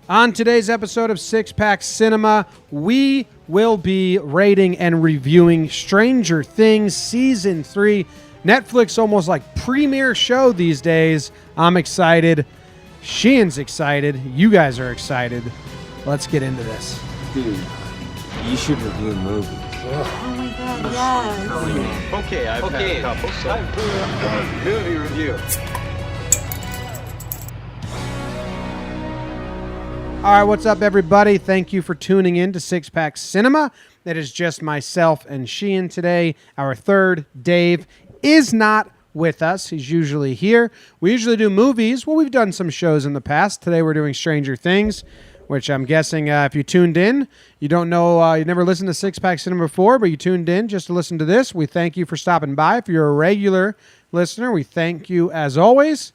On today's episode of Six Pack Cinema, we will be rating and reviewing Stranger Things Season 3. Netflix almost like premiere show these days. I'm excited. Sheehan's excited. You guys are excited. Let's get into this. Dude, you should review movies. Oh my god, yes. Okay, I've had a couple, so movie review. All right, what's up, everybody? Thank you for tuning in to Six Pack Cinema. It is just myself and Sheehan today. Our third, Dave, is not with us. He's usually here. We usually do movies. Well, we've done some shows in the past. Today we're doing Stranger Things, which I'm guessing if you tuned in, you don't know, you never listened to Six Pack Cinema before, but you tuned in just to listen to this. We thank you for stopping by. If you're a regular listener, we thank you as always.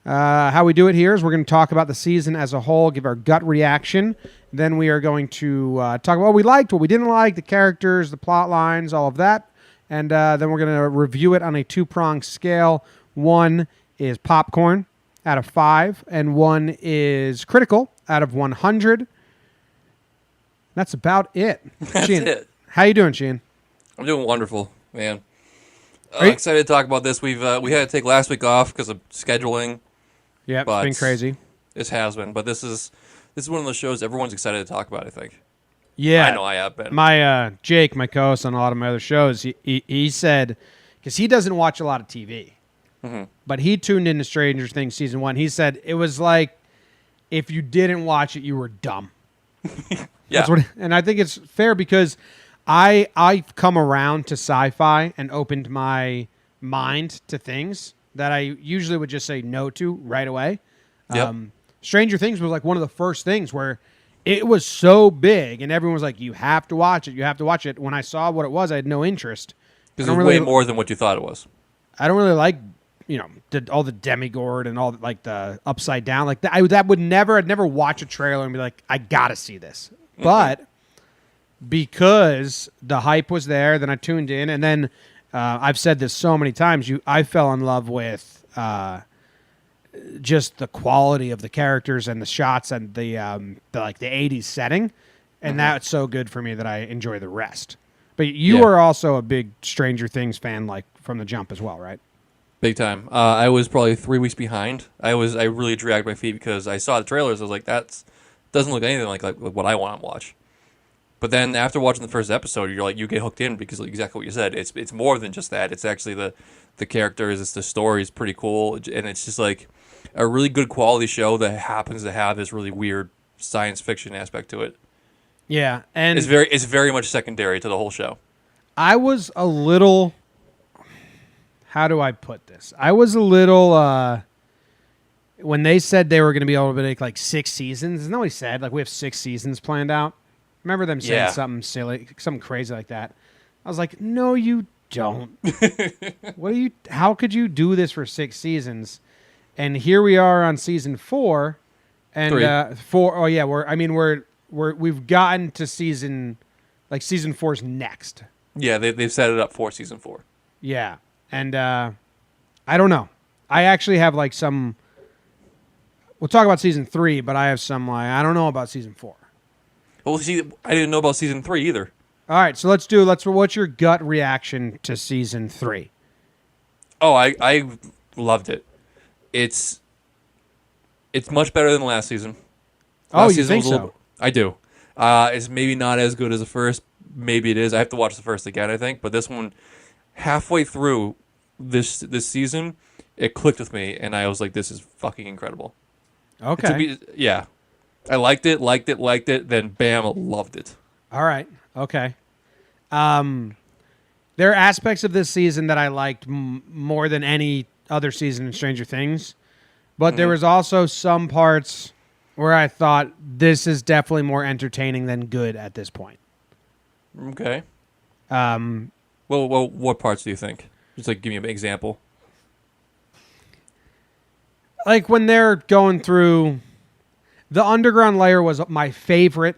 How we do it here is we're going to talk about the season as a whole, give our gut reaction. Then we are going to talk about what we liked, what we didn't like, the characters, the plot lines, all of that. And then we're going to review it on a two-pronged scale. One is popcorn out of 5, and one is critical out of 100. That's about it. That's Sheehan, it. how you doing, Sheehan? I'm doing wonderful, man. Are you- Excited to talk about this. We had to take last week off because of scheduling. Yeah, it's But been crazy. This has been, but this is one of those shows everyone's excited to talk about. I think. Yeah, I know I have been. My Jake, my co-host on a lot of my other shows, he said, because he doesn't watch a lot of TV, but he tuned into Stranger Things season 1. He said it was like if you didn't watch it, you were dumb. Yeah. And I think it's fair because I've come around to sci-fi and opened my mind to things that I usually would just say no to right away. Yep. Stranger Things was like one of the first things where it was so big and everyone was like, you have to watch it. You have to watch it. When I saw what it was, I had no interest. Because it was way more than what you thought it was. I don't really like, all the demigod and all like the upside down. Like I'd never watch a trailer and be like, I got to see this. But because the hype was there, then I tuned in, and then I've said this so many times. I fell in love with just the quality of the characters and the shots and the 80s setting, and that's so good for me that I enjoy the rest. But you are also a big Stranger Things fan, like from the jump as well, right? Big time. I was probably 3 weeks behind. I really dragged my feet because I saw the trailers. I was like, that doesn't look anything like what I want to watch. But then after watching the first episode, you're like, you get hooked in because like exactly what you said. It's more than just that. It's actually the characters. It's the story is pretty cool, and it's just like a really good quality show that happens to have this really weird science fiction aspect to it. Yeah, and It's very much secondary to the whole show. I was a little. How do I put this? I was a little. When they said they were going to be able to make like 6 seasons, isn't that what he said? Like we have 6 seasons planned out. Remember them saying something silly, something crazy like that? I was like, no, you don't. How could you do this for 6 seasons? And here we are on season 4, and 4. Oh yeah, we've gotten to season 4's next. Yeah, they've set it up for season 4. Yeah, and I don't know. I actually have like some. We'll talk about season 3, but I have some I don't know about season 4. Well, see, I didn't know about season 3 either. All right, so what's your gut reaction to season 3? Oh, I loved it. It's much better than the last season. Oh, you think so? I do. It's maybe not as good as the first. Maybe it is. I have to watch the first again, I think. But this one, halfway through this season, it clicked with me, and I was like, this is fucking incredible. Okay. Yeah. I liked it, then bam, loved it. All right. Okay. There are aspects of this season that I liked more than any other season in Stranger Things, but there was also some parts where I thought this is definitely more entertaining than good at this point. Okay. Well, what parts do you think? Just like give me an example. Like when they're going through. The underground layer was my favorite.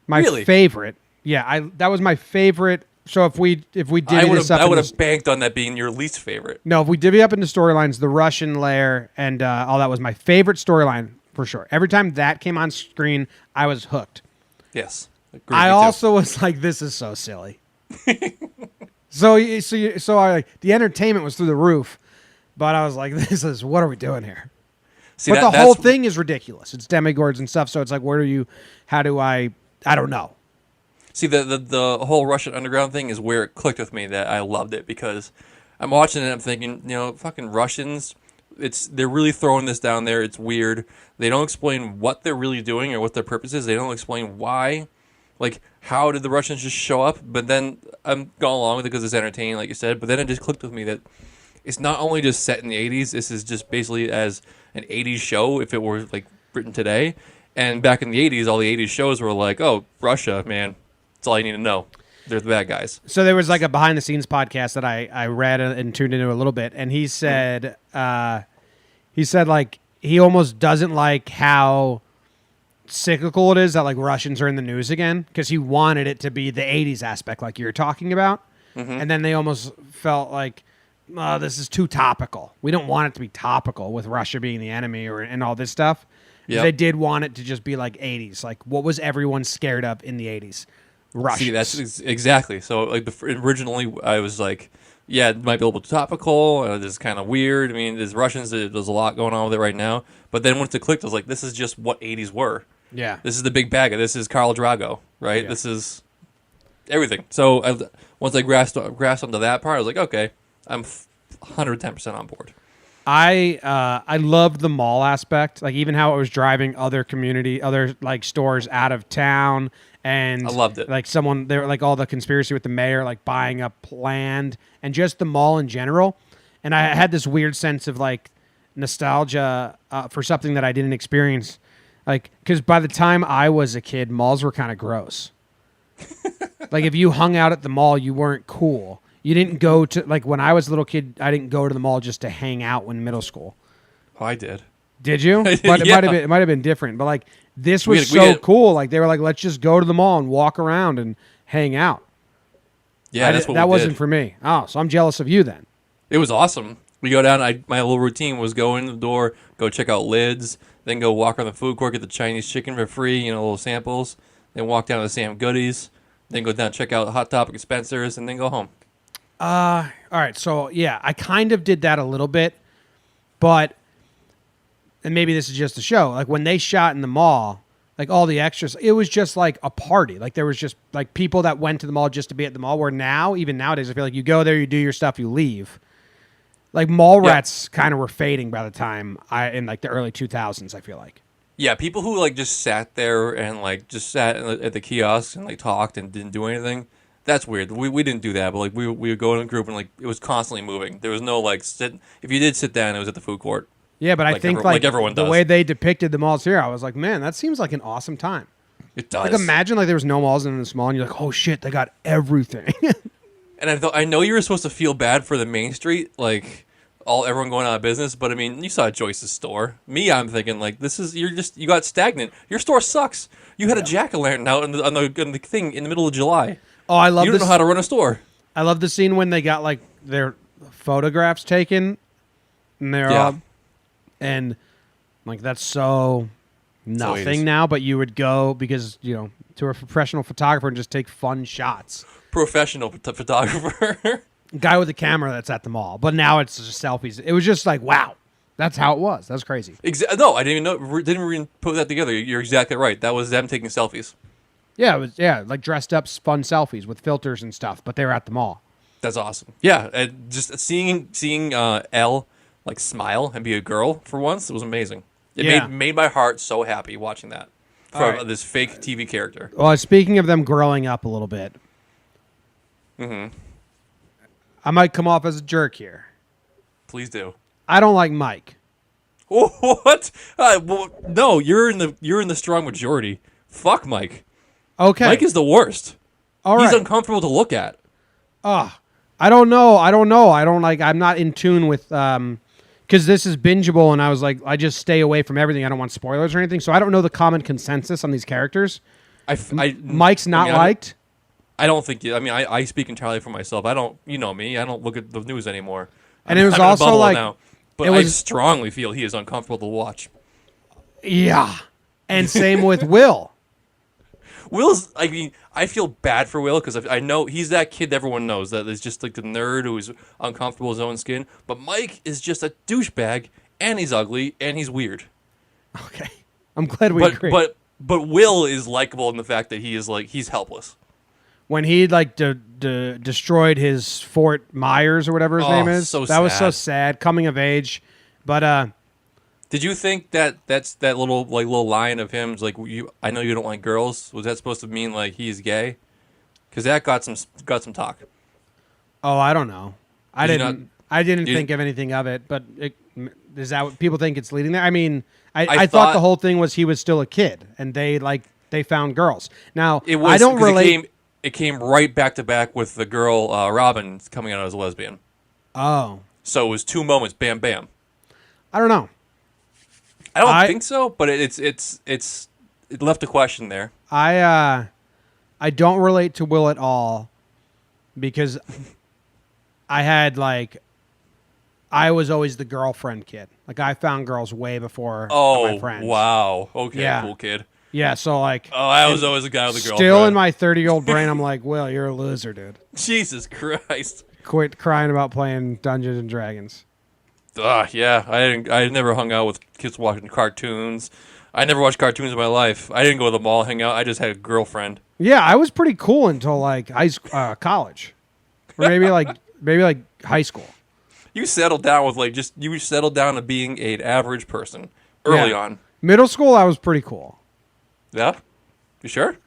Really? Favorite. Yeah, that was my favorite. So if we divvy this up, I would have banked on that being your least favorite. No, if we divvy up into storylines, the Russian layer and all that was my favorite storyline for sure. Every time that came on screen, I was hooked. Yes. Agree, I me too. also was like, this is so silly. so I the entertainment was through the roof, but I was like, what are we doing here? See, But the that's- whole thing is ridiculous. It's demigords and stuff, so it's like, I don't know. See, the whole Russian underground thing is where it clicked with me that I loved it, because I'm watching it and I'm thinking, fucking Russians, they're really throwing this down there. It's weird. They don't explain what they're really doing or what their purpose is. They don't explain why. Like, how did the Russians just show up? But then I'm going along with it because it's entertaining, like you said. But then it just clicked with me that it's not only just set in the 80s. This is just basically as an 80s show if it were, like, written today. And back in the 80s, all the 80s shows were like, oh, Russia, man. That's all you need to know. They're the bad guys. So there was like a behind the scenes podcast that I read and tuned into a little bit, and he said like he almost doesn't like how cyclical it is that like Russians are in the news again, because he wanted it to be the 80s aspect like you're talking about. And then they almost felt like, this is too topical. We don't want it to be topical with Russia being the enemy and all this stuff. Yep. They did want it to just be like 80s. Like, what was everyone scared of in the 80s? Russians. See, that's exactly. So, like, originally I was like, yeah, it might be a little topical. This is kind of weird. I mean, there's Russians. There's a lot going on with it right now. But then once it clicked, I was like, this is just what 80s were. Yeah. This is the big bag. This is Khal Drago, right? Yeah. This is everything. So once I grasped onto that part, I was like, okay, I'm 110% on board. I loved the mall aspect, like even how it was driving other like stores out of town, and I loved it. Like there like all the conspiracy with the mayor, like buying up land, and just the mall in general. And I had this weird sense of like nostalgia for something that I didn't experience, like because by the time I was a kid, malls were kind of gross. Like if you hung out at the mall, you weren't cool. You didn't go to, like, when I was a little kid, I didn't go to the mall just to hang out when middle school. Oh, I did. Did you? But Yeah. it might have been different. But, like, this was We had- cool. Like, they were like, let's just go to the mall and walk around and hang out. Yeah, that's what that we wasn't did. for me. Oh, so I'm jealous of you then. It was awesome. We go down. My little routine was go in the door, go check out lids, then go walk around the food court, get the Chinese chicken for free, little samples, then walk down to Sam Goodies, then go down, check out Hot Topic at Spencer's, and then go home. All right, so yeah, I kind of did that a little bit, but, and maybe this is just a show, like when they shot in the mall, like all the extras, it was just like a party. Like there was just like people that went to the mall just to be at the mall, where now, even nowadays, I feel like you go there, you do your stuff, you leave. Like mall rats kind of were fading by the time in like the early 2000s, I feel like. Yeah, people who like just sat there and like just sat at the kiosks and like talked and didn't do anything. That's weird. We didn't do that, but like we would go in a group and like it was constantly moving. There was no like sit. If you did sit down, it was at the food court. Yeah, but I Like think like everyone the does. way they depicted the malls here, I was like, man, that seems like an awesome time. It does. Like imagine like there was no malls in this mall, and you're like, oh shit, they got everything. And I know you were supposed to feel bad for the Main Street, like everyone going out of business. But I mean, you saw Joyce's store. Me, I'm thinking like you got stagnant. Your store sucks. You had a jack-o'-lantern out on the thing in the middle of July. Oh, I love You this. don't know how to run a store. I love the scene when they got like their photographs taken, and they're Yeah. all, and like that's so nothing 80s. now. But you would go because to a professional photographer and just take fun shots. Professional photographer. Guy with a camera that's at the mall, but now it's just selfies. It was just like wow, that's how it was. That's crazy. No, I didn't even know. Didn't even put that together. You're exactly right. That was them taking selfies. Yeah, it was like dressed up fun selfies with filters and stuff, but they were at the mall. That's awesome. Yeah, and just seeing Elle like smile and be a girl for once, it was amazing. It made my heart so happy watching that All from right. this fake TV character. Well, speaking of them growing up a little bit, I might come off as a jerk here. Please do. I don't like Mike. What? Well, no, you're in the strong majority. Fuck Mike. Okay. Mike is the worst. All He's right. uncomfortable to look at. I don't know. I'm not in tune with because this is bingeable, and I was like, I just stay away from everything. I don't want spoilers or anything, so I don't know the common consensus on these characters. Mike's not liked. I don't think. I speak entirely for myself. I don't. You know me. I don't look at the news anymore. And it was I'm in a also bubble like now, but it I was- strongly feel he is uncomfortable to watch. Yeah. And same with Will. Will's, I mean, I feel bad for Will because I know he's that kid that everyone knows that is just like the nerd who's uncomfortable in his own skin. But Mike is just a douchebag, and he's ugly, and he's weird. Okay. I'm glad we agree. But Will is likable in the fact that he is like he's helpless. When he like destroyed his Fort Myers or whatever his name is, so that was so sad. sad. Coming of age, but Did you think that's that little line of him like I know you don't like girls, was that supposed to mean like he's gay? Because that got some talk. oh, I don't know. I Did you didn't. not- I didn't you think of anything of it. But is that what people think it's leading there? I mean, I thought thought- the whole thing was he was still a kid and they found girls. Now It was I don't 'cause relate. It came right back to back with the girl Robin coming out as a lesbian. Oh, So it was two moments, bam, bam. I don't know. I don't I- think so, but it left a question there. I don't relate to Will at all because I was always the girlfriend kid. Like I found girls way before my Oh friends. wow, okay, Yeah. cool kid. Yeah, so like Oh, I was always a guy with a girlfriend. still in my 30-year-old brain, I'm like, Will, you're a loser, dude. Jesus Christ. Quit crying about playing Dungeons and Dragons. Yeah, I never hung out with kids watching cartoons. I never watched cartoons in my life. I didn't go to the mall, hang out. I just had a girlfriend. Yeah, I was pretty cool until like college, or maybe like high school. You settled down with you settled down to being an average person early Yeah. on. Middle school, I was pretty cool. Yeah? You sure?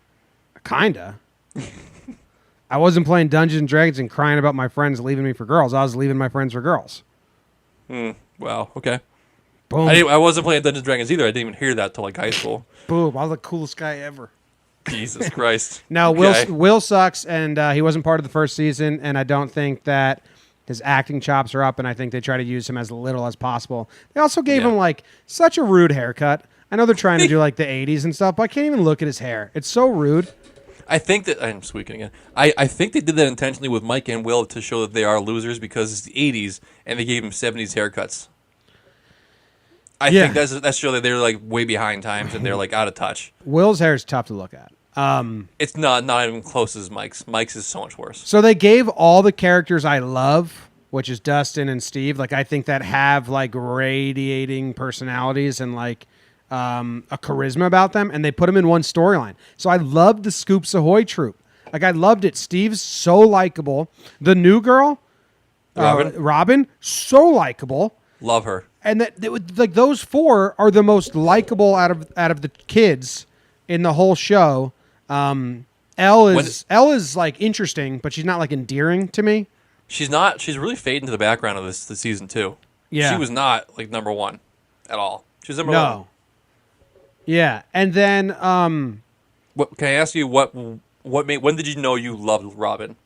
Kinda. I wasn't playing Dungeons and Dragons and crying about my friends leaving me for girls. I was leaving my friends for girls. Wow, okay. Boom. I wasn't playing Dungeons and Dragons either. I didn't even hear that till like high school. Boom. I was the coolest guy ever. Jesus Christ. No, Okay. Will sucks, and he wasn't part of the first season, and I don't think that his acting chops are up, and I think they try to use him as little as possible. They also gave Yeah. him like such a rude haircut. I know they're trying to do like the 80s and stuff, but I can't even look at his hair. It's so rude. I think that I'm squeaking again. I think they did that intentionally with Mike and Will to show that they are losers because it's the 80s and they gave him 70s haircuts. I Yeah. think that's show that they're like way behind times and they're like out of touch. Will's hair is tough to look at. It's not even close as Mike's. Mike's is so much worse. So they gave all the characters I love, which is Dustin and Steve, like I think that have like radiating personalities and like a charisma about them, and they put them in one storyline. So I loved the Scoops Ahoy troupe. Like I loved it. Steve's so likable. The new girl, Robin, so likable. Love her. And like those four are the most likable out of the kids in the whole show. Elle is like interesting, but she's not like endearing to me. She's not. She's really fading to the background of this season 2. Yeah. She was not like number one at all. She was number No. one. Yeah, and then What, can I ask you what made? When did you know you loved Robin?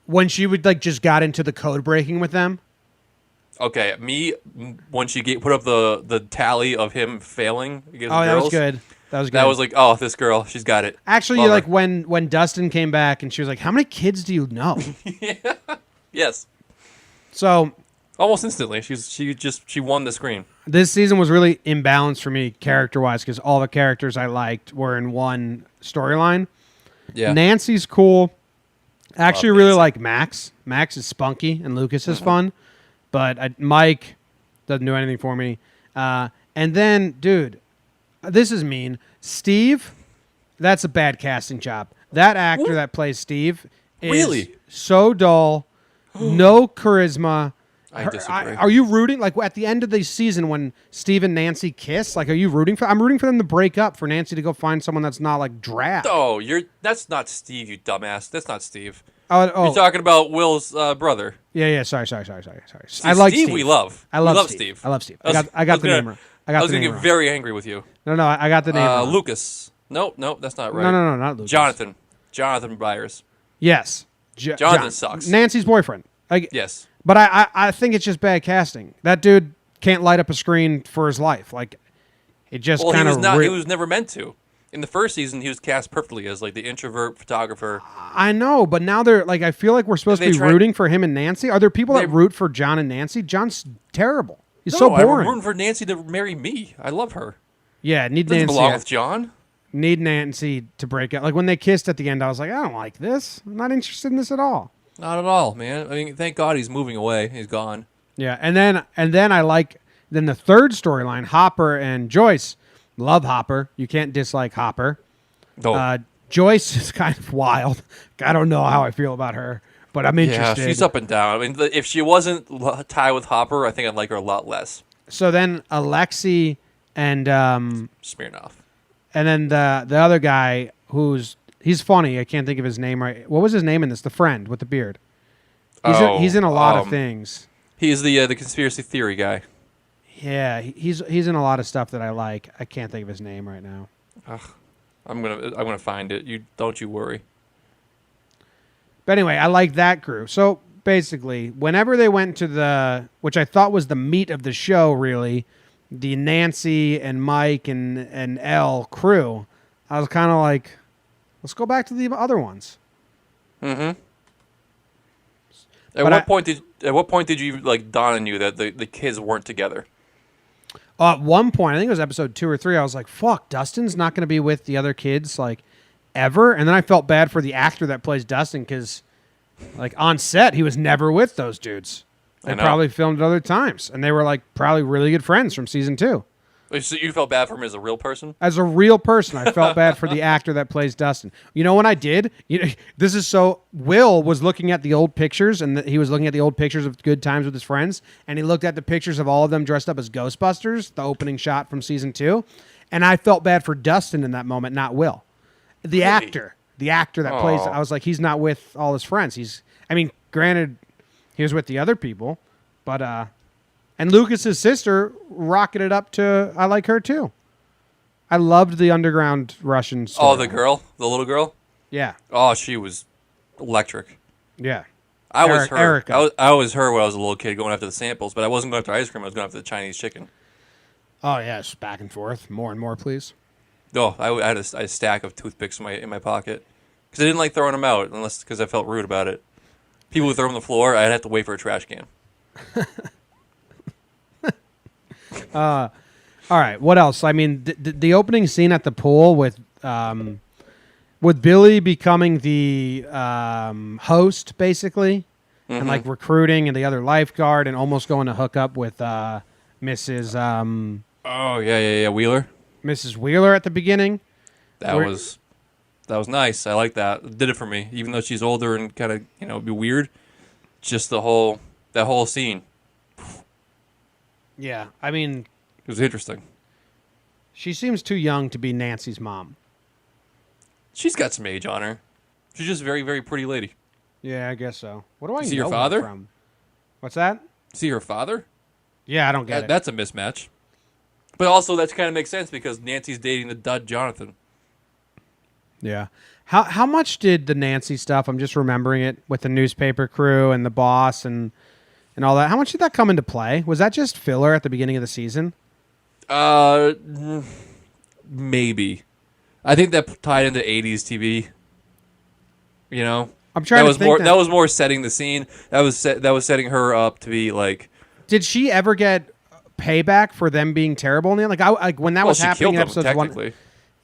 when she would like just got into the code breaking with them. Okay, when she put up the tally of him failing against Oh, girls. that was good. That was good. That was like, oh, this girl, she's got it. Actually, Love like her. when Dustin came back and she was like, "How many kids do you know?" Yes, So almost instantly. She won the screen. this season was really imbalanced for me character wise because all the characters I liked were in one storyline. Yeah, Nancy's cool. I actually Love really Nancy. like Max. Max is spunky and Lucas is fun, but Mike doesn't do anything for me. And then, dude, this is mean. Steve, that's a bad casting job. That actor that plays Steve is Really? so dull, no charisma. I disagree. Are you rooting like at the end of the season when Steve and Nancy kiss? Like, are you rooting for? I'm rooting for them to break up, for Nancy to go find someone that's not like drab. Oh, that's not Steve, you dumbass. That's not Steve. Oh, You're talking about Will's brother. yeah. Sorry. I like Steve. Steve. We love. I love we love Steve. Steve. I love Steve. I got the name wrong. I got was the gonna name get wrong. very angry with you. No, I got the name wrong. Lucas. Nope, that's not right. No, not Lucas. Jonathan Byers. Yes. Jonathan sucks. Nancy's boyfriend. Yes. But I think it's just bad casting. That dude can't light up a screen for his life. Like, it just Well, he kind was of. not. He was never meant to. In the first season, he was cast perfectly as like the introvert photographer. I know, but now they're like. I feel like we're supposed to They be tried- rooting for him and Nancy. Are there people that They- root for John and Nancy? John's terrible. He's No, so I'm boring. rooting for Nancy to marry me. I love her. Yeah, need Doesn't Nancy. belong with John. Need Nancy to break up. Like when they kissed at the end, I was like, I don't like this. I'm not interested in this at all. Not at all, man. I mean, thank God he's moving away. He's gone. Yeah, and then I like the third storyline, Hopper and Joyce. Love Hopper. You can't dislike Hopper. Oh, Joyce is kind of wild. I don't know how I feel about her, but I'm yeah, interested. she's up and down. I mean, if she wasn't tied with Hopper, I think I'd like her a lot less. So then Alexei and Smirnoff. then the other guy he's funny. I can't think of his name right. What was his name in this? The friend with the beard. He's in a lot of things. He's the conspiracy theory guy. Yeah, he's in a lot of stuff that I like. I can't think of his name right now. I'm gonna find it. Don't you worry. But anyway, I like that crew. So basically, whenever they went to which I thought was the meat of the show, really, the Nancy and Mike and Elle crew, I was kind of like, let's go back to the other ones. Mm-hmm. But At what point did you like dawn on you that the kids weren't together? At one point, I think it was episode 2 or 3, I was like, fuck, Dustin's not going to be with the other kids, like, ever. And then I felt bad for the actor that plays Dustin because, like, on set, he was never with those dudes. They I know. probably filmed at other times. And they were, like, probably really good friends from season 2. So you felt bad for him as a real person? As a real person, I felt bad for the actor that plays Dustin. You know what I did? This is so... Will was looking at the old pictures, and he was looking at the old pictures of good times with his friends, and he looked at the pictures of all of them dressed up as Ghostbusters, the opening shot from season 2, and I felt bad for Dustin in that moment, not Will. The actor that plays... I was like, he's not with all his friends. Granted, he was with the other people, but... And Lucas's sister rocketed up to... I like her, too. I loved the underground Russian story. Oh, the little girl? Yeah. Oh, she was electric. Yeah. I was her. Erica. I was her when I was a little kid going after the samples, but I wasn't going after ice cream. I was going after the Chinese chicken. Oh, yes. Back and forth. More and more, please. Oh, I had a stack of toothpicks in my pocket because I didn't like throwing them out because I felt rude about it. People would throw them on the floor. I'd have to wait for a trash can. All right. What else? I mean, the opening scene at the pool with Billy becoming the host, basically, and like recruiting and the other lifeguard, and almost going to hook up with Mrs. Oh yeah, Wheeler. Mrs. Wheeler at the beginning. That was nice. I like that. It did it for me, even though she's older and kind of be weird. Just that whole scene. Yeah. I mean, It was interesting. she seems too young to be Nancy's mom. She's got some age on her. She's just a very, very pretty lady. Yeah, I guess so. What do I See know your her father? from? What's that? See her father? Yeah, I don't get it. That's a mismatch. But also, that kind of makes sense because Nancy's dating the dud Jonathan. Yeah. How much did the Nancy stuff, I'm just remembering it, with the newspaper crew and the boss and all that, how much did that come into play? Was that just filler at the beginning of the season? Maybe. I think that tied into 80s TV. You know? I'm trying to think that was more setting the scene. That was setting her up to be like... Did she ever get payback for them being terrible in the end? Like when that was she happening killed in them, episodes technically. 1.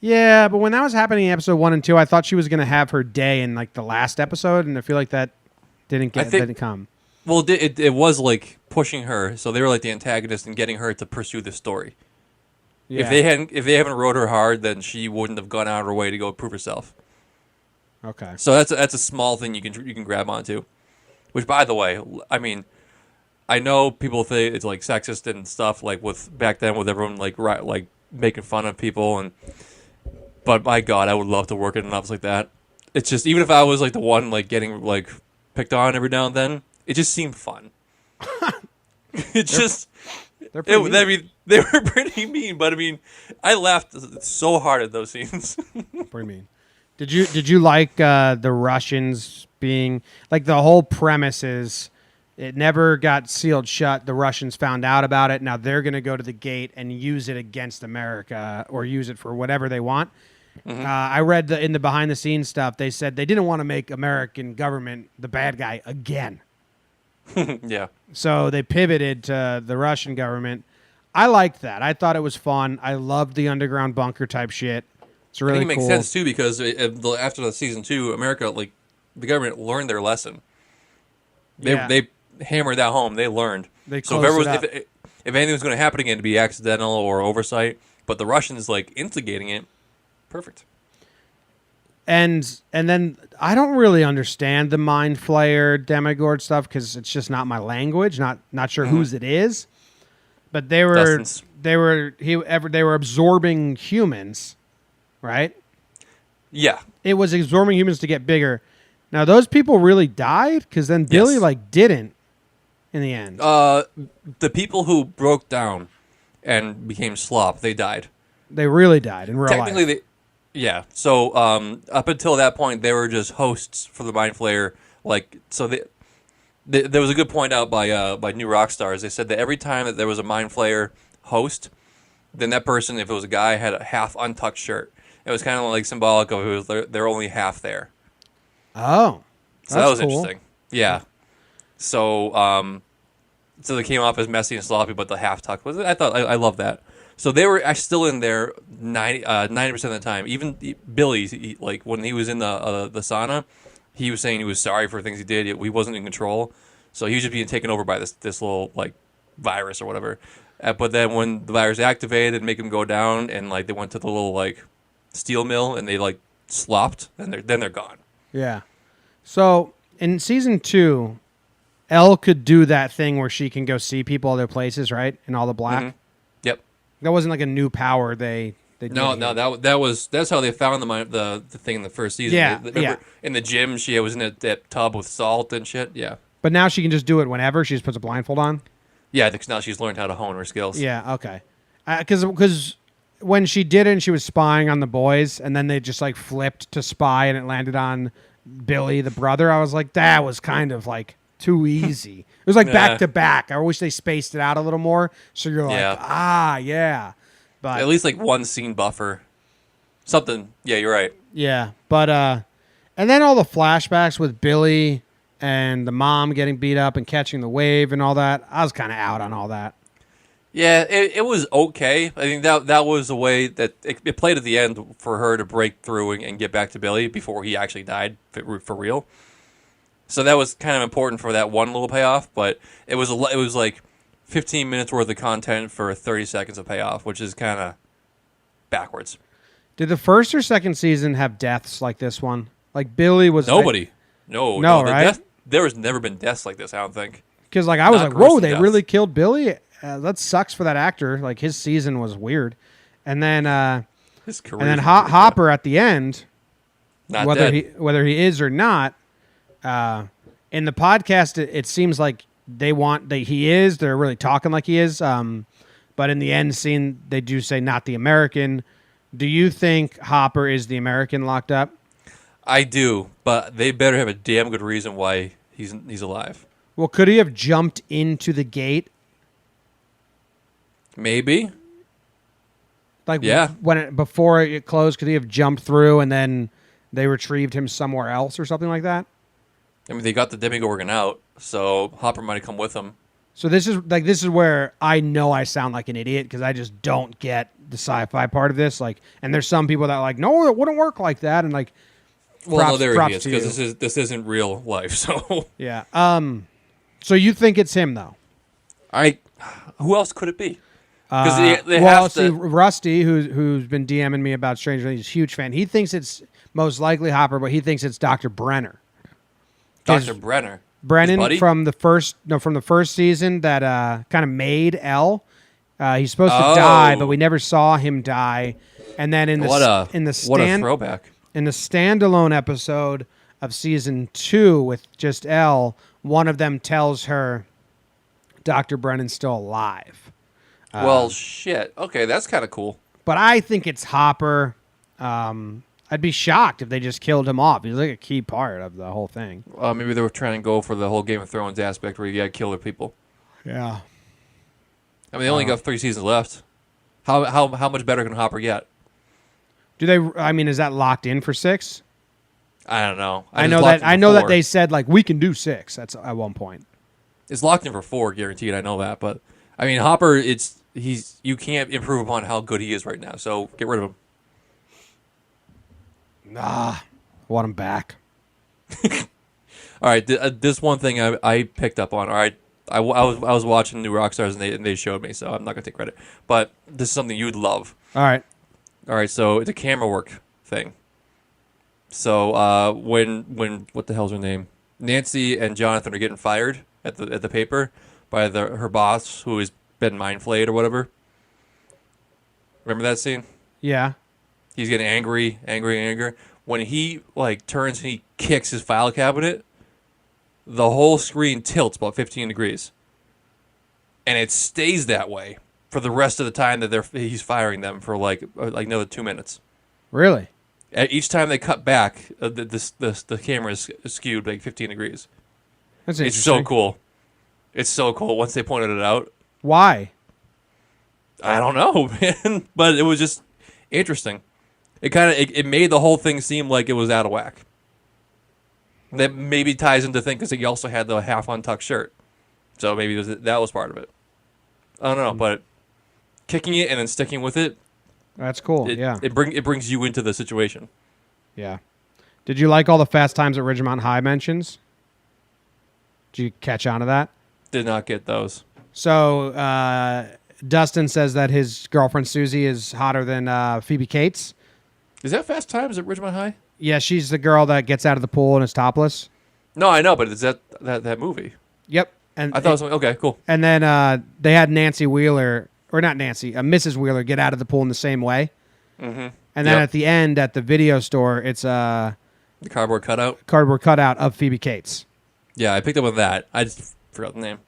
Yeah, but when that was happening in episode 1 and 2, I thought she was going to have her day in like the last episode, and I feel like that didn't come. Well, it was like pushing her, so they were like the antagonist and getting her to pursue the story. Yeah. If they haven't rode her hard, then she wouldn't have gone out of her way to go prove herself. Okay. So that's a small thing you can grab onto. Which, by the way, I mean, I know people think it's like sexist and stuff, like with back then with everyone like making fun of people but my God, I would love to work in an office like that. It's just even if I was like the one like getting like picked on every now and then, it just seemed fun. They're pretty mean. I mean, they were pretty mean, but I mean, I laughed so hard at those scenes. Pretty mean. Did you like the Russians being like the whole premise is it never got sealed shut. The Russians found out about it. Now they're going to go to the gate and use it against America or use it for whatever they want. Mm-hmm. I read in the behind the scenes stuff. They said they didn't want to make American government the bad guy again. Yeah. So they pivoted to the Russian government. I liked that. I thought it was fun. I loved the underground bunker type shit. It's I really think it makes cool. sense too because after the season 2, America, like the government learned their lesson. They hammered that home. They learned. They So closed it up. if anything was going to happen again, to be accidental or oversight, but the Russians like instigating it, perfect. And then I don't really understand the Mind Flayer Demigorgon stuff because it's just not my language. Not sure whose it is, but they were Dustin's. they were absorbing humans, right? Yeah. It was absorbing humans to get bigger. Now those people really died because then Billy Yes. like didn't in the end. The people who broke down and became slop, they died. They really died in real Technically, life. yeah. So up until that point, they were just hosts for the Mind Flayer. Like, so there was a good point out by New Rockstars. They said that every time that there was a Mind Flayer host, then that person, if it was a guy, had a half untucked shirt. It was kind of like symbolic of it was they're only half there. Oh, So that was cool. interesting. Yeah. So so they came off as messy and sloppy, but the half tuck was. I thought I love that. So they were still in there 90% of the time. Even Billy, like when he was in the sauna, he was saying he was sorry for things he did. He wasn't in control, so he was just being taken over by this little like virus or whatever. But then when the virus activated and make him go down, and like they went to the little like steel mill and they like slopped, and they're gone. Yeah. So in season 2, Elle could do that thing where she can go see people other places, right? In all the black. Mhm. Yep. That wasn't like a new power they did. No, here. that's how they found the thing in the first season. Yeah, Remember, yeah. In the gym, she was in that tub with salt and shit. Yeah, But now she can just do it whenever. She just puts a blindfold on. yeah. I think now she's learned how to hone her skills. Yeah. Okay. Because when she did it, and she was spying on the boys, and then they just like flipped to spy, and it landed on Billy, the brother. I was like, that was kind of like too easy. It was like back to back. I wish they spaced it out a little more. So you're like, Yeah. yeah. But At least like one scene buffer, something. Yeah, you're right. yeah, but and then all the flashbacks with Billy and the mom getting beat up and catching the wave and all that. I was kind of out on all that. Yeah, it was okay. I think that was the way that it played at the end for her to break through and get back to Billy before he actually died for real. So that was kind of important for that one little payoff, but it was like 15 minutes worth of content for 30 seconds of payoff, which is kind of backwards. Did the first or second season have deaths like this one? Like Billy was Nobody. No, right? There has never been deaths like this, I don't think. Because like I was Not like, whoa, gruesome they deaths. really killed Billy. That sucks for that actor. Like his season was weird, and then His career. Hopper at the end, Not whether dead. whether he is or not. In the podcast, it seems like they want that he is. They're really talking like he is. But in the end scene, they do say not the American. Do you think Hopper is the American locked up? I do, but they better have a damn good reason why he's alive. Well, could he have jumped into the gate? Maybe. Like Yeah. Before it closed, could he have jumped through and then they retrieved him somewhere else or something like that? I mean, they got the Demogorgon out, so Hopper might have come with them. So this is where I know I sound like an idiot because I just don't get the sci-fi part of this. Like, and there's some people that are like, no, it wouldn't work like that, and like, Well, no, there he props is to because you. this isn't real life. So Yeah. So you think it's him though? who else could it be? Because they well, have see, to. Rusty, who's been DMing me about Stranger Things, he's a huge fan. He thinks it's most likely Hopper, but he thinks it's Dr. Brenner. Dr. Brenner. Brennan His buddy? from the first season that kind of made Elle. He's supposed to die, but we never saw him die. And then in the What a stand throwback. in the standalone episode of season 2 with just Elle, one of them tells her Dr. Brennan's still alive. Well, shit. Okay, that's kind of cool. But I think it's Hopper. I'd be shocked if they just killed him off. He's like a key part of the whole thing. Maybe they were trying to go for the whole Game of Thrones aspect where you got to kill the people. Yeah. I mean, they only got 3 seasons left. How much better can Hopper get? Do they? I mean, is that locked in for 6? I don't know. I just know blocked that. him I know that before. they said like we can do 6. That's at one point. It's locked in for 4, guaranteed. I know that, but I mean, Hopper, you can't improve upon how good he is right now. So get rid of him. I want him back. All right, this one thing I picked up on. All right, I was watching New Rockstars and they showed me, so I'm not gonna take credit. But this is something you'd love. All right. All right, so it's a camera work thing. So when what the hell's her name? Nancy and Jonathan are getting fired at the paper by her boss, who has been mind flayed or whatever. Remember that scene? Yeah. He's getting angry. When he turns and he kicks his file cabinet, the whole screen tilts about 15 degrees, and it stays that way for the rest of the time that he's firing them for like another 2 minutes. Really? At each time they cut back, the camera is skewed like 15 degrees. That's It's interesting. so cool. It's so cool once they pointed it out. Why? I don't know, man, but it was just interesting. It made the whole thing seem like it was out of whack. That maybe ties into thing because he also had the half untucked shirt, so maybe that was part of it. I don't know, but kicking it and then sticking with it, That's cool. Yeah. it brings you into the situation. Yeah. Did you like all the Fast Times at Ridgemont High mentions? Did you catch on to that? Did not get those. So Dustin says that his girlfriend Susie is hotter than Phoebe Cates. Is that Fast Times at Ridgemont High? Yeah, she's the girl that gets out of the pool and is topless. No, I know, but is that movie? Yep. And I thought it was okay, cool. And then they had Nancy Wheeler, or not Nancy, Mrs. Wheeler, get out of the pool in the same way. Mm-hmm. And then Yep. at the end, at the video store, it's a The cardboard cutout. cardboard cutout of Phoebe Cates. Yeah, I picked up on that. I just forgot the name.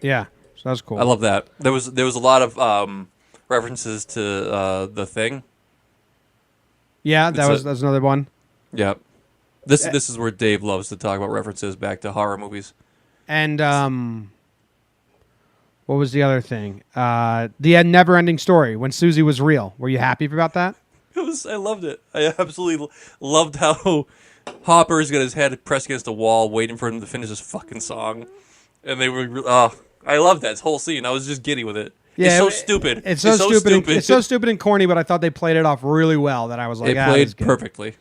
Yeah, so that was cool. I love that. There was a lot of references to The Thing. Yeah, that It's was another one. Yep. This is where Dave loves to talk about references back to horror movies. And what was the other thing? The never-ending story when Susie was real. Were you happy about that? I loved it. I absolutely loved how Hopper's got his head pressed against the wall, waiting for him to finish his fucking song, and they were. I loved that whole scene. I was just giddy with it. Yeah, it's so stupid. It's so stupid. It's so stupid and corny, but I thought they played it off really well. That I was like, They played that's good. perfectly.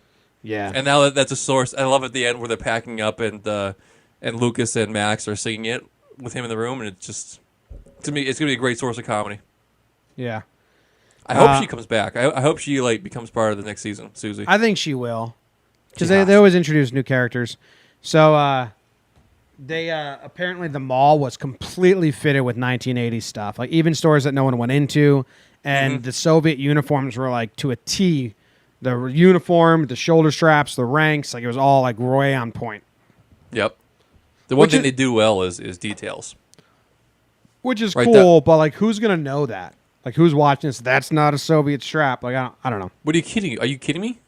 Yeah. And now that's a source. I love at the end where they're packing up and Lucas and Max are singing it with him in the room, and it's just, to me, it's gonna be a great source of comedy. Yeah. I hope she comes back. I hope she becomes part of the next season, Susie. I think she will, because She they has. always introduce new characters. So they apparently the mall was completely fitted with 1980s stuff, like even stores that no one went into, and the Soviet uniforms were like to a T. The uniform, the shoulder straps, the ranks, like it was all like way on point. Yep. The one Which thing is- they do well is details. Which is Right, cool, but like who's gonna know that? Like who's watching this? That's not a Soviet strap. Like I don't know. What are you kidding? Are you kidding me?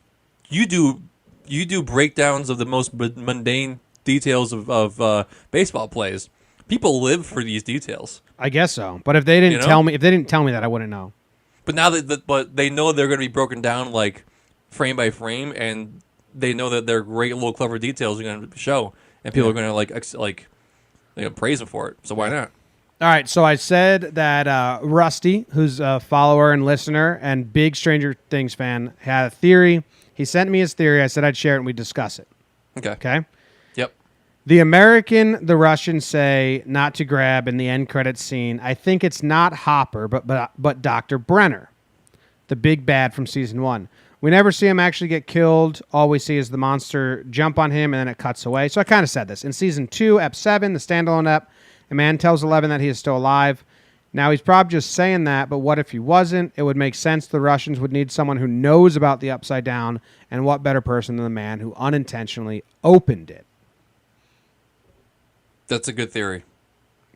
You do breakdowns of the most mundane details of baseball plays. People live for these details. I guess so. But if they didn't You know? tell me that, I wouldn't know. But now but they know they're going to be broken down like frame by frame, and they know that they're great little clever details are going to show, and people are going to praise them for it. So why not? All right, so I said that Rusty, who's a follower and listener and big Stranger Things fan, had a theory. He sent me his theory. I said I'd share it and we'd discuss it. Okay. Okay? Yep. The American, the Russians say not to grab in the end credits scene. I think it's not Hopper, but Dr. Brenner, the big bad from season 1. We never see him actually get killed. All we see is the monster jump on him, and then it cuts away. So I kind of said this. In season 2, Ep 7, the standalone Ep, a man tells Eleven that he is still alive. Now, he's probably just saying that, but what if he wasn't? It would make sense the Russians would need someone who knows about the Upside Down, and what better person than the man who unintentionally opened it? That's a good theory.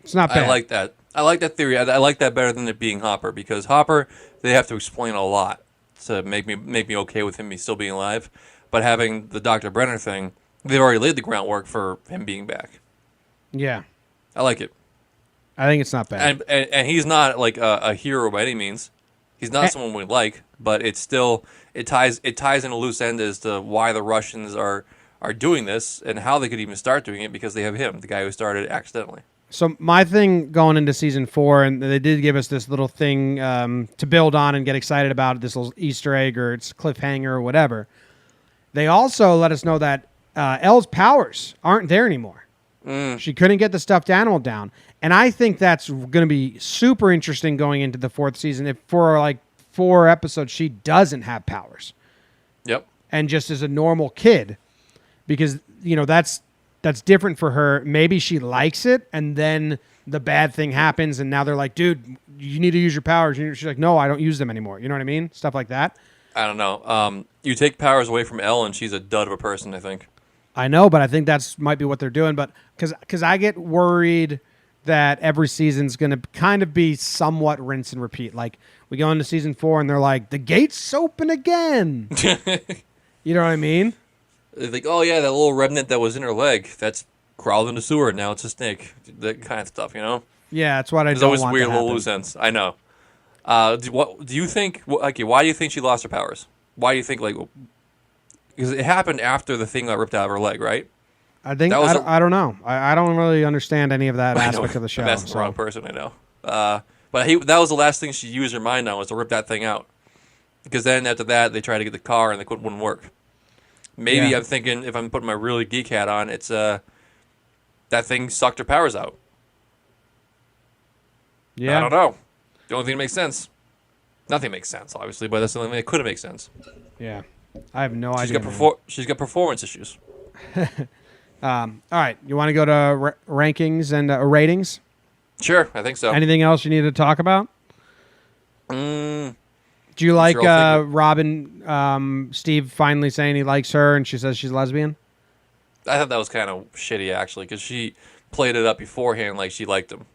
It's not bad. I like that. I like that theory. I like that better than it being Hopper, because Hopper, they have to explain a lot to make me okay with him still being alive. But having the Dr. Brenner thing, they've already laid the groundwork for him being back. Yeah. I like it. I think it's not bad. And he's not like a hero by any means. He's not someone we like, but it's still it ties in a loose end as to why the Russians are doing this and how they could even start doing it, because they have him, the guy who started it accidentally. So my thing going into season 4, and they did give us this little thing to build on and get excited about, this little Easter egg or it's cliffhanger or whatever. They also let us know that Elle's powers aren't there anymore. She couldn't get the stuffed animal down. And I think that's going to be super interesting going into the 4th season if for like 4 episodes she doesn't have powers Yep. and just is a normal kid. Because, that's different for her. Maybe she likes it and then the bad thing happens and now they're like, dude, you need to use your powers. And she's like, no, I don't use them anymore. You know what I mean? Stuff like that. I don't know. You take powers away from Elle, and she's a dud of a person, I think. I know, but I think that's might be what they're doing. But because I get worried that every season's going to kind of be somewhat rinse and repeat. Like we go into season 4 and they're like, the gate's open again. You know what I mean? They're like, oh yeah, that little remnant that was in her leg, that's crawled in the sewer. Now it's a snake. That kind of stuff, Yeah, that's what I There's don't always want weird to little happen. loose ends. I know. Do you think? Okay, why do you think she lost her powers? Why do you think because it happened after the thing got ripped out of her leg, right? I think That was I don't know. I don't really understand any of that I know, aspect of the show. I'm asking the so- wrong person, I know. But that was the last thing she used her mind on was to rip that thing out. Because then after that, they tried to get the car and it wouldn't work. Maybe Yeah. I'm thinking if I'm putting my really geek hat on, it's that thing sucked her powers out. Yeah, I don't know. The only thing that makes sense. Nothing makes sense, obviously, but that's the only thing that could make sense. Yeah, I have no She's idea. got she's got performance issues. All right, you want to go to rankings and ratings? Sure, I think so. Anything else you need to talk about? Mm, Do you like sure I'll think Robin, Steve finally saying he likes her and she says she's lesbian? I thought that was kind of shitty, actually, because she played it up beforehand like she liked him.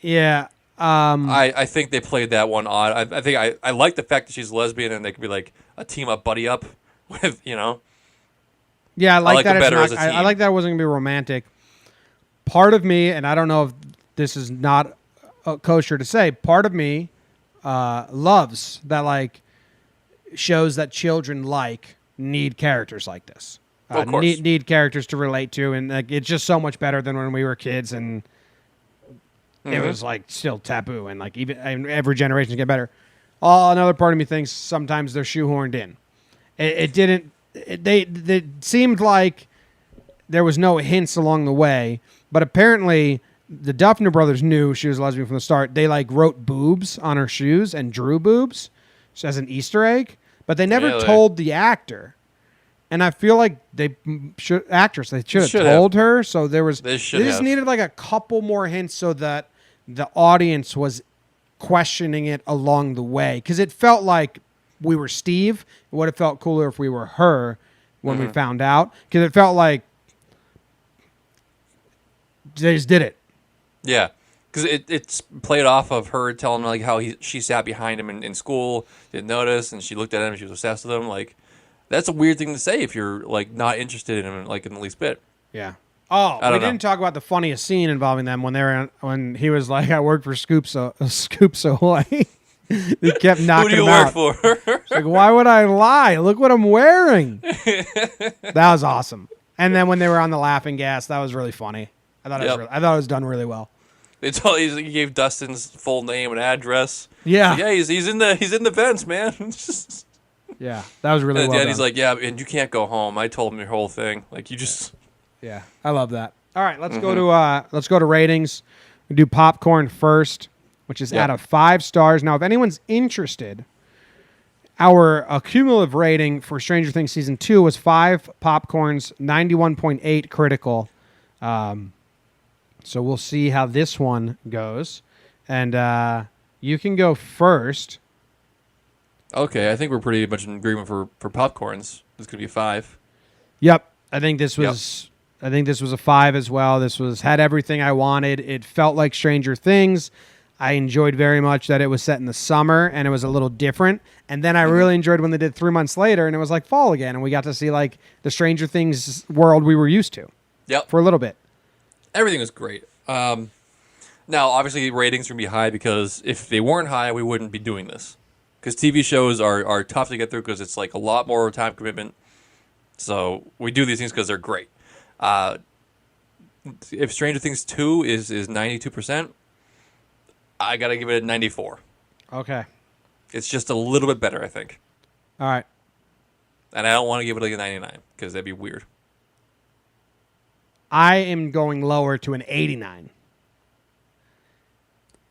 Yeah. I think they played that one odd. I think I like the fact that she's lesbian and they could be like a team up, buddy up with, Yeah, I like like that. it It's better not, as a I team. like that it wasn't gonna be romantic. Part of me, and I don't know if this is not kosher to say, part of me loves that shows that children need characters like this. Of course. Need characters to relate to, and it's just so much better than when we were kids and it was still taboo, and even every generation get better. Another part of me thinks sometimes they're shoehorned in. It didn't. They seemed like there was no hints along the way, but apparently the Duffner brothers knew she was a lesbian from the start. They wrote boobs on her shoes and drew boobs as an Easter egg, but they never Really? told the actor. And I feel like they should have Should told her. So They they should just have. needed a couple more hints so that the audience was questioning it along the way. Because it felt like we were Steve. It would have felt cooler if we were her when we found out. Because it felt like they just did it. Yeah, because it's played off of her telling him how she sat behind him in school, didn't notice, and she looked at him, and she was obsessed with him. That's a weird thing to say if you're not interested in him in the least bit. Yeah. Oh, I we don't know. didn't talk about the funniest scene involving them when he was like, "I work for Scoops Ahoy." He kept Who knocking do you him out. work for? It's like, why would I lie? Look what I'm wearing. That was awesome. And then when they were on the laughing gas, that was really funny. I thought Yep. it was done really well. He gave Dustin's full name and address. Yeah. Yeah, he's in the vents, man. Yeah, that was really And at well the end, done. he's like, yeah, and you can't go home. I told him your whole thing. Yeah, I love that. All right, let's go to ratings. We do popcorn first, which is Yep. out of 5 stars. Now, if anyone's interested, our cumulative rating for Stranger Things season 2 was 5 popcorns, 91.8 critical. So we'll see how this one goes, and you can go first. Okay, I think we're pretty much in agreement for popcorns. It's gonna be 5. Yep, I think this was a 5 as well. This had everything I wanted. It felt like Stranger Things. I enjoyed very much that it was set in the summer and it was a little different. And then I really enjoyed when they did 3 months later and it was like fall again and we got to see the Stranger Things world we were used to Yep. for a little bit. Everything was great. Now, obviously, ratings are going to be high because if they weren't high, we wouldn't be doing this. Because TV shows are tough to get through because it's a lot more time commitment. So we do these things because they're great. if Stranger Things 2 is 92%, I got to give it a 94. Okay. It's just a little bit better, I think. All right. And I don't want to give it like a 99 because that'd be weird. I am going lower to an 89.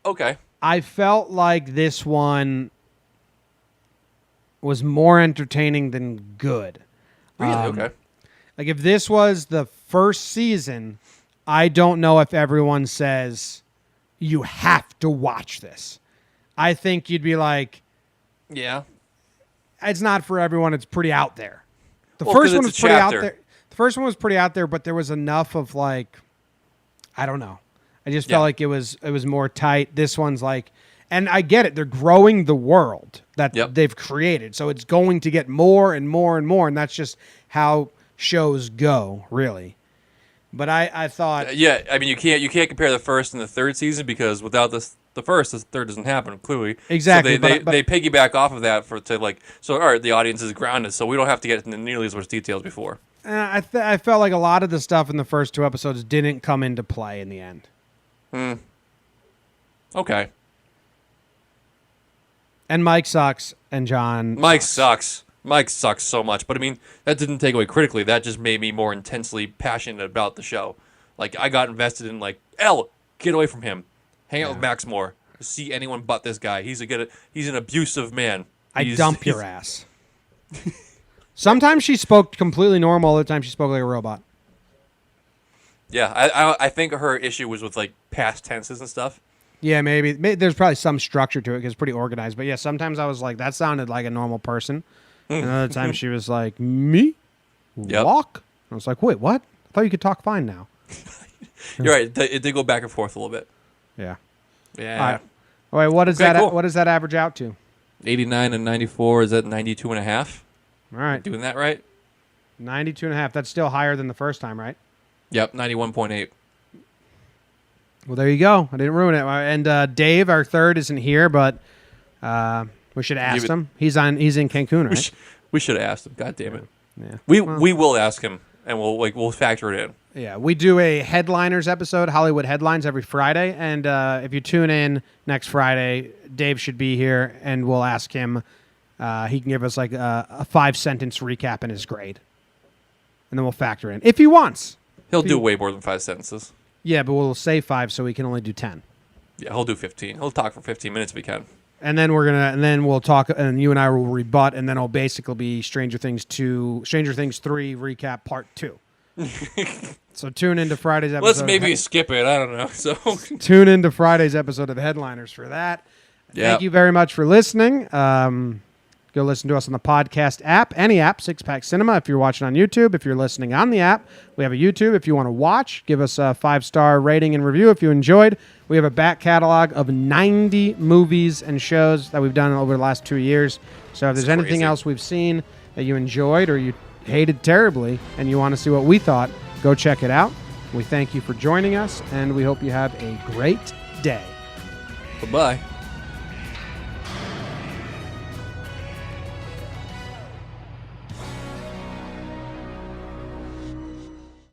Okay. I felt like this one was more entertaining than good. Really? Okay. Like if this was the first season, I don't know if everyone says you have to watch this. I think you'd be like, Yeah. it's not for everyone. It's pretty out there. The Well, first 'cause one it's was a pretty out chapter. there. The first one was pretty out there, but there was enough of like, I don't know. I just Yeah. felt like it was more tight. This one's like, and I get it. They're growing the world that Yep. they've created, so it's going to get more and more and more, and that's just how shows go, really. But I thought, Yeah, I mean you can't compare the first and the third season because without the first, the third doesn't happen clearly. Exactly, So they but- they piggyback off of that all right, the audience is grounded, so we don't have to get into nearly as much details before. I felt like a lot of the stuff in the first two episodes didn't come into play in the end. Okay. And Mike sucks, and John. Mike sucks. Mike sucks so much, but I mean that didn't take away critically. That just made me more intensely passionate about the show. Like I got invested in like, get away from him. Hang out with Max more. See anyone but this guy. He's an abusive man. I He's- dump your he's- ass. Sometimes she spoke completely normal. Other times she spoke like a robot. Yeah, I think her issue was with like past tenses and stuff. Yeah, maybe there's probably some structure to it because it's pretty organized. But yeah, sometimes I was like, that sounded like a normal person. And other times she was like, me? Yep. Walk? I was like, wait, what? I thought you could talk fine now. You're right. It did go back and forth a little bit. Yeah. Yeah. All right. All right. What is Okay, that? cool. What does that average out to? 89 and 94 is at 92 and a half. All right. Doing that right? 92.5. That's still higher than the first time, right? Yep, 91.8. Well, there you go. I didn't ruin it. And Dave, our third, isn't here, but we should ask Give it- him. He's in Cancun, right? We should have asked him. God damn it. Yeah. We will ask him and we'll factor it in. Yeah, we do a headliners episode, Hollywood Headlines, every Friday. And if you tune in next Friday, Dave should be here, and we'll ask him. He can give us like a 5-sentence recap in his grade. And then we'll factor in. If he wants. He'll do way more than 5 sentences. Yeah, but we'll say 5 so we can only do 10. Yeah, he'll do 15. He'll talk for 15 minutes if he can. And then we'll talk, and you and I will rebut, and then it'll basically be Stranger Things 3 recap part 2. So tune into Friday's episode. Let's maybe skip it. I don't know. So Tune into Friday's episode of Headliners for that. Yeah. Thank you very much for listening. Go listen to us on the podcast app, any app, Six Pack Cinema. If you're watching on YouTube, if you're listening on the app, we have a YouTube. If you want to watch, give us a 5-star rating and review if you enjoyed. We have a back catalog of 90 movies and shows that we've done over the last 2 years. So if there's anything crazy. else we've seen that you enjoyed or you hated terribly and you want to see what we thought, go check it out. We thank you for joining us, and we hope you have a great day. Bye-bye.